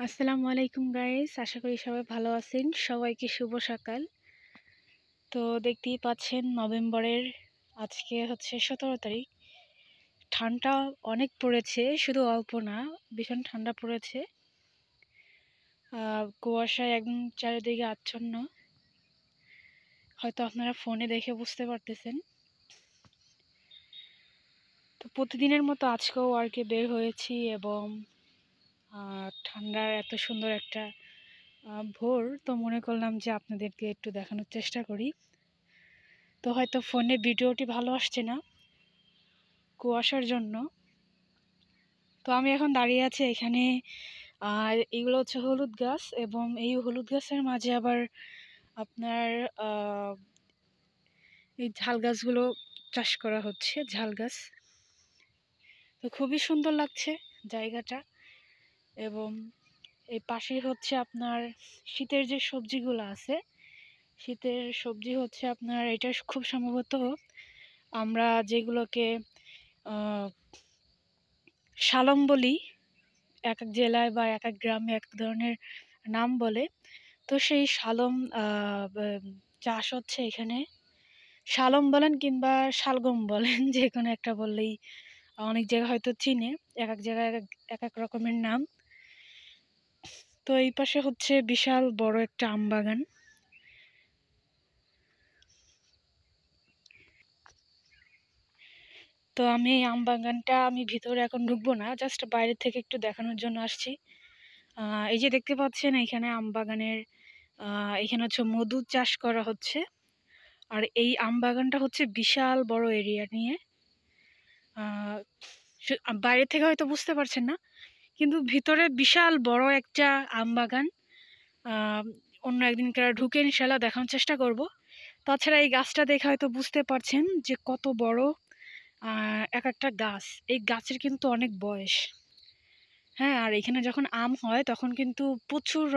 আসসালামু আলাইকুম গাইস, আশা করি সবাই ভালো আছেন। সবাইকে শুভ সকাল। তো দেখতেই পাচ্ছেন নভেম্বরের আজকে হচ্ছে 17 তারিখ। ঠান্ডা অনেক পড়েছে, শুধু অল্প না, ভীষণ ঠান্ডা পড়েছে। কুয়াশায় একদম চারিদিকে আচ্ছন্ন, হয়তো আপনারা ফোনে দেখে বুঝতে পারতেছেন। তো প্রতিদিনের মতো আজকেও ওয়ার্কে বের হয়েছি এবং ঠান্ডার এত সুন্দর একটা ভোর, তো মনে করলাম যে আপনাদেরকে একটু দেখানোর চেষ্টা করি। তো হয়তো ফোনে ভিডিওটি ভালো আসছে না কুয়াশার জন্য। তো আমি এখন দাঁড়িয়ে আছি এখানে। আর এগুলো হচ্ছে হলুদ গাছ, এবং এই হলুদ গাছের মাঝে আবার আপনার এই ঝাল গাছগুলো চাষ করা হচ্ছে, ঝাল গাছ। তো খুবই সুন্দর লাগছে জায়গাটা। এবং এই পাশেই হচ্ছে আপনার শীতের যে সবজিগুলো আছে, শীতের সবজি হচ্ছে আপনার, এটা খুব সম্ভবত আমরা যেগুলোকে শালম বলি, এক এক জেলায় বা এক এক গ্রামে এক ধরনের নাম বলে। তো সেই শালম চাষ হচ্ছে এখানে। শালম বলেন কিংবা শালগম বলেন, যে কোনো একটা বললেই অনেক জায়গায় হয়তো চিনে, এক এক জায়গায় এক এক রকমের নাম। তো এই পাশে হচ্ছে বিশাল বড় একটা আম বাগান। তো আমি এই আম বাগানটা আমি ভিতরে এখন ঢুকবো না, জাস্ট বাইরে থেকে একটু দেখানোর জন্য আসছি। এই যে দেখতে পাচ্ছেন এখানে আম বাগানের এখানে হচ্ছে মধু চাষ করা হচ্ছে। আর এই আম বাগানটা হচ্ছে বিশাল বড় এরিয়া নিয়ে। বাইরে থেকে হয়তো বুঝতে পারছেন না, কিন্তু ভিতরে বিশাল বড় একটা আম বাগান। আহ, অন্য একদিন ঢুকে ইনশাল্লাহ দেখানোর চেষ্টা করব। তাছাড়া এই গাছটা দেখে হয়তো বুঝতে পারছেন যে কত বড় এক একটা গাছ। এই গাছের কিন্তু অনেক বয়স। হ্যাঁ, আর এখানে যখন আম হয় তখন কিন্তু প্রচুর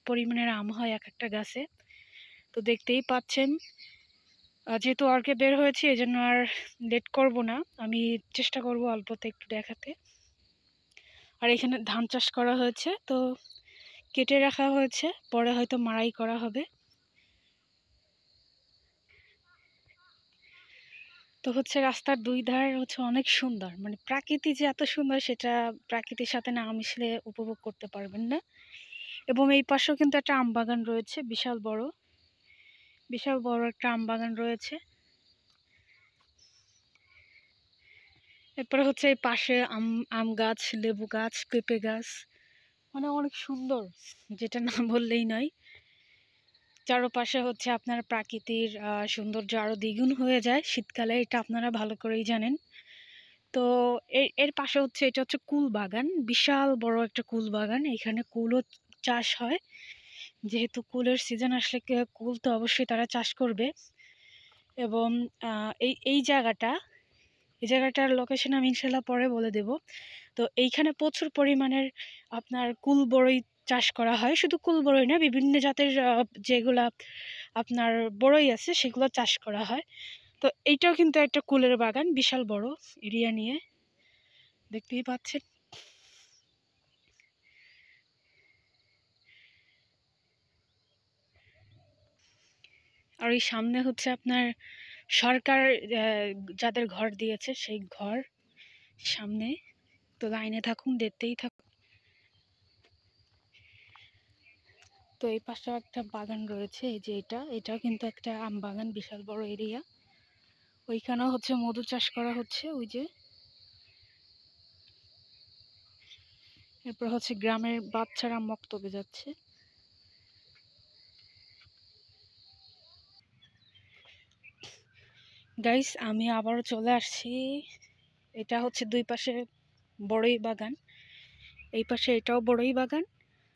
পরিমাণের আম হয় এক একটা গাছে। তো দেখতেই পাচ্ছেন। যেহেতু ওয়ার্কে বের হয়েছি, এই জন্য আর লেট করব না, আমি চেষ্টা করব অল্পতে একটু দেখাতে। আর এখানে ধান চাষ করা হয়েছে, তো কেটে রাখা হয়েছে, পরে হয়তো মাড়াই করা হবে। তো হচ্ছে রাস্তার দুই ধার হচ্ছে অনেক সুন্দর, মানে প্রাকৃতি যে এত সুন্দর সেটা প্রাকৃতির সাথে না মিশলে উপভোগ করতে পারবেন না। এবং এই পাশেও কিন্তু একটা আম বাগান রয়েছে, বিশাল বড়, বিশাল বড় একটা আম বাগান রয়েছে। এরপরে হচ্ছে এই পাশে আম আম গাছ, লেবু গাছ, পেঁপে গাছ, মানে অনেক সুন্দর, যেটা না বললেই নয়। চারপাশে হচ্ছে আপনার প্রাকৃতির সৌন্দর্য আরো দ্বিগুণ হয়ে যায় শীতকালে, এটা আপনারা ভালো করেই জানেন। তো এর পাশে হচ্ছে, এটা হচ্ছে কুল বাগান, বিশাল বড় একটা কুল বাগান। এখানে কুলও চাষ হয়, যেহেতু কুলের সিজন আসলে কুল তো অবশ্যই তারা চাষ করবে। এবং এই এই জায়গাটা, এই জায়গাটার লোকেশন আমি ইনশাল্লাহ পরে বলে দেব। তো এইখানে প্রচুর পরিমাণের আপনার কুল বড়ই চাষ করা হয়। শুধু কুল বড়ই না, বিভিন্ন জাতের যেগুলা আপনার বড়ই আছে সেগুলো চাষ করা হয়। তো এইটাও কিন্তু একটা কুলের বাগান, বিশাল বড় এরিয়া নিয়ে, দেখতেই পাচ্ছেন। আর এই সামনে হচ্ছে আপনার সরকার যাদের ঘর দিয়েছে সেই ঘর সামনে। তো লাইনে থাকুন, দেখতেই থাকুন। তো এই পাশে একটা বাগান রয়েছে, এই যে এটাও কিন্তু একটা আম বাগান, বিশাল বড় এরিয়া। ওইখানেও হচ্ছে মধু চাষ করা হচ্ছে, ওই যে। এরপর হচ্ছে গ্রামের বাচ্চারা মক্তবে যাচ্ছে। গাইস, আমি আবারও চলে আসছি। এটা হচ্ছে দুই পাশে বড়ই বাগান, এই পাশে এটাও বড়ই বাগান,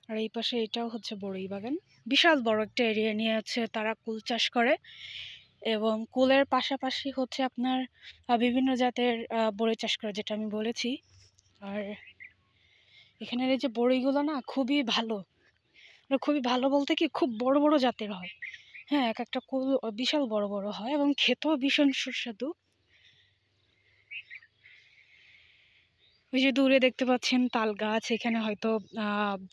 আর এই পাশে এটাও হচ্ছে বড়ই বাগান। বিশাল বড় একটা এরিয়া নিয়ে হচ্ছে তারা কুল চাষ করে। এবং কুলের পাশাপাশি হচ্ছে আপনার বিভিন্ন জাতের বড়ই চাষ করে, যেটা আমি বলেছি। আর এখানের এই যে বড়ইগুলো না খুবই ভালো, মানে খুবই ভালো বলতে কি, খুব বড় বড় জাতের হয়। হ্যাঁ, এক একটা কুল বিশাল বড় বড় হয় এবং খেতেও ভীষণ সুস্বাদু। ওই যে দূরে দেখতে পাচ্ছেন তাল গাছ, এখানে হয়তো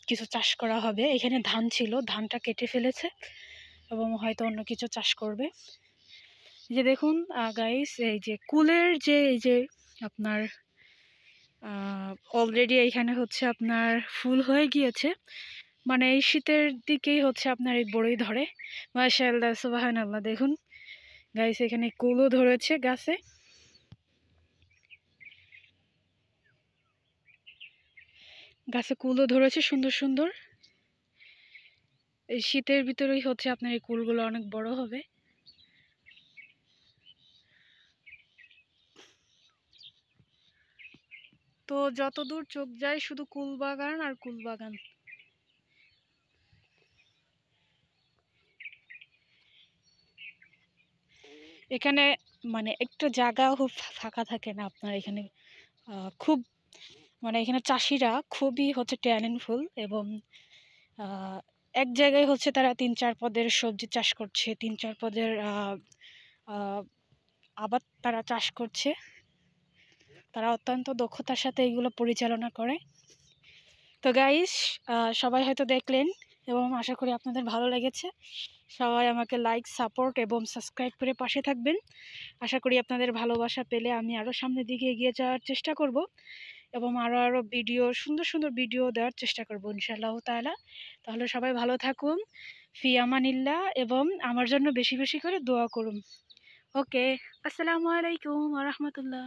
কিছু চাষ করা হবে। এখানে ধান ছিল, ধানটা কেটে ফেলেছে এবং হয়তো অন্য কিছু চাষ করবে। এই যে দেখুন গাইস, এই যে কুলের যে এই যে আপনার অলরেডি এইখানে হচ্ছে আপনার ফুল হয়ে গিয়েছে, মানে এই শীতের দিকেই হচ্ছে আপনার এই বড়ই ধরে। মাশাআল্লাহ সুবহানাল্লাহ, দেখুন গাইস এখানে কুলও ধরেছে গাছে। গাছে কুলও ধরেছে সুন্দর সুন্দর। এই শীতের ভিতরেই হচ্ছে আপনার এই কুলগুলো অনেক বড় হবে। তো যতদূর চোখ যায় শুধু কুল বাগান আর কুল বাগান। এখানে মানে একটা জায়গাও খুব ফাঁকা থাকে না আপনার এখানে। খুব মানে এখানে চাষিরা খুবই হচ্ছে ট্যালেন্টফুল এবং আহ, এক জায়গায় হচ্ছে তারা 3-4 পদের সবজি চাষ করছে, 3-4 পদের আহ, আবাদ তারা চাষ করছে। তারা অত্যন্ত দক্ষতার সাথে এগুলো পরিচালনা করে। তো গাইস, সবাই হয়তো দেখলেন এবং আশা করি আপনাদের ভালো লেগেছে। সবাই আমাকে লাইক, সাপোর্ট এবং সাবস্ক্রাইব করে পাশে থাকবেন। আশা করি আপনাদের ভালোবাসা পেলে আমি আরও সামনের দিকে এগিয়ে যাওয়ার চেষ্টা করব এবং আরও ভিডিও, সুন্দর সুন্দর ভিডিও দেওয়ার চেষ্টা করব ইনশাআল্লাহ তাআলা। তাহলে সবাই ভালো থাকুন, ফি আমানিল্লাহ, এবং আমার জন্য বেশি বেশি করে দোয়া করুন। ওকে, আসসালামু আলাইকুম ওয়া রাহমাতুল্লাহ।